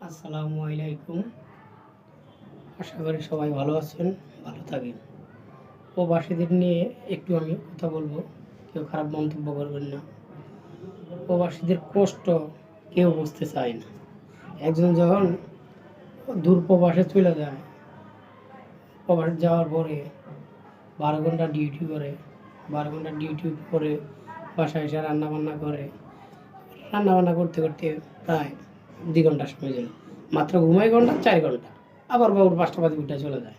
আসসালামু আলাইকুম। আশা করি সবাই ভালো আছেন, ভালো থাকেন। প্রবাসীদের নিয়ে একটু আমি কথা বলবো, কেউ খারাপ মন্তব্য করবেন না। প্রবাসীদের কষ্ট কেউ বুঝতে চায় না। একজন যখন দূর প্রবাসে চলে যায়, প্রবাসে যাওয়ার পরে 12 ঘন্টা ডিউটি করে, 12 ঘন্টা ডিউটি করে বাসায় এসে রান্নাবান্না করে, রান্নাবান্না করতে করতে প্রায় 2 ঘন্টা সময় যায়। মাত্র ঘুমাই ঘন্টা 4 ঘন্টা, আবার বাবুর 5টা বাজে উঠে চলে যায়।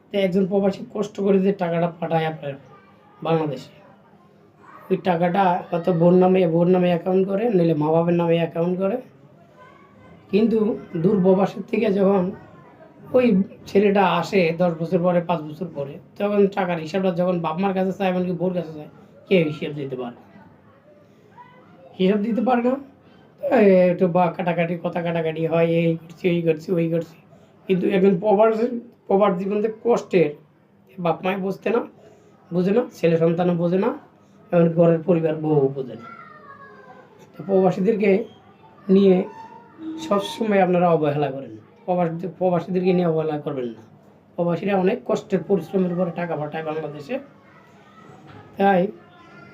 তো একজন প্রবাসী কষ্ট করে যে টাকাটা পাঠায় আপনার বাংলাদেশে, ওই টাকাটা হয়তো বোন নামে অ্যাকাউন্ট করে, নইলে মা বাবার নামে অ্যাকাউন্ট করে। কিন্তু দূর প্রবাসের থেকে যখন ওই ছেলেটা আসে 10 বছর পরে, 5 বছর পরে, তখন টাকার হিসাবটা যখন বাপ মার কাছে চায়, এমনকি বোর কাছে চায়, কেউ হিসাব দিতে পারে না। হিসাব দিতে পারে না। একটু বা কাটাকাটি, কথা কাটাকাটি হয়, এই করছি, ওই করছি, ওই করছি। কিন্তু একজন প্রবাস জীবন যে কষ্টের, বাপ মায় বোঝে না, ছেলে সন্তানও বোঝে না, এবং ঘরের পরিবার বউ বোঝে না। তো প্রবাসীদেরকে নিয়ে সবসময় আপনারা অবহেলা করেন। প্রবাসীদেরকে নিয়ে অবহেলা করবেন না। প্রবাসীরা অনেক কষ্টের পরিশ্রমের পরে টাকা পাঠায় বাংলাদেশে। তাই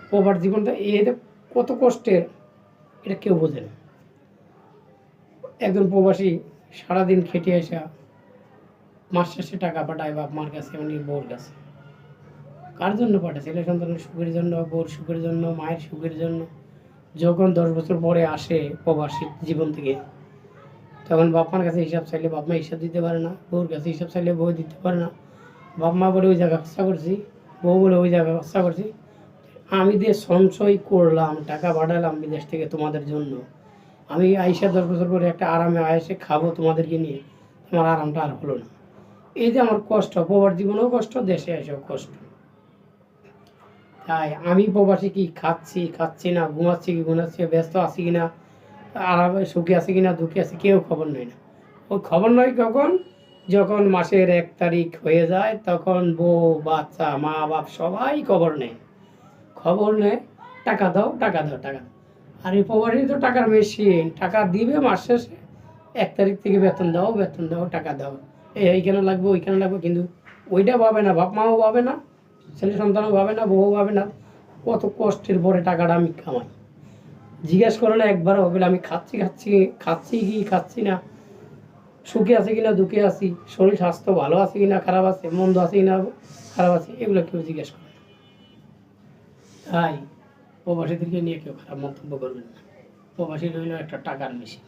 প্রবাস জীবনটা এতে কত কষ্টের, এটা কেউ বোঝে না। একজন প্রবাসী সারাদিন খেটে আসা মাস শেষে টাকা পাঠায় বাপ মার কাছে, এমনকি বউর কাছে। কার জন্য পাঠায়? ছেলে সন্তানের সুখের জন্য, বউর সুখের জন্য, মায়ের সুখের জন্য। যখন 10 বছর পরে আসে প্রবাসী জীবন থেকে, তখন বাপ মার কাছে হিসাব চাইলে বাপ মা হিসাব দিতে পারে না, বউর কাছে হিসাব চাইলে বউ দিতে পারে না। বাপ মা বলে ওই জায়গা খরচা করছি, বউ বলে ওই জায়গা খরচা করছি। আমি যে সঞ্চয় করলাম, টাকা পাঠালাম বিদেশ থেকে তোমাদের জন্য, আমি আইসা 10 বছর পরে একটা আরামে আয়েসে খাবো তোমাদেরকে নিয়ে, আমার আরামটা আর হলো না। এই যে আমার কষ্ট, প্রবাস জীবনেও কষ্ট, দেশে এসেও কষ্ট। তাই আমি প্রবাসী কি খাচ্ছি না, ঘুমাচ্ছি, ব্যস্ত আছি কিনা, আরামে সুখে আছি কিনা, দুঃখে আছি, কেউ খবর নেয় না। ওই খবর নয় কখন? যখন মাসের 1 তারিখ হয়ে যায়, তখন বউ বাচ্চা মা বাপ সবাই খবর নেয়, টাকা দাও, টাকা দাও, টাকা দাও। আর এই প্রবাসী তো টাকার মেশিন, টাকা দিবে মাস শেষে। 1 তারিখ থেকে বেতন দাও, টাকা দাও, এইখানে লাগবে, ওইখানে লাগবে। কিন্তু ওইটা ভাবে না, বাপ মাও ভাবে না, ছেলে সন্তানও ভাবে না, বউ ভাবে না, কত কষ্টের পরে টাকাটা আমি কামাই। জিজ্ঞেস করে না একবারও বলে আমি খাচ্ছি না, সুখে আছে কিনা, দুঃখে আছি, শরীর স্বাস্থ্য ভালো আছে কিনা, খারাপ আছে, মন্দ আছে কিনা, খারাপ আছে, এগুলো কেউ জিজ্ঞেস করে না। তাই প্রবাসীদেরকে নিয়ে কেউ খারাপ মন্তব্য করবেন না। প্রবাসী রইল একটা টাকার মেশিন।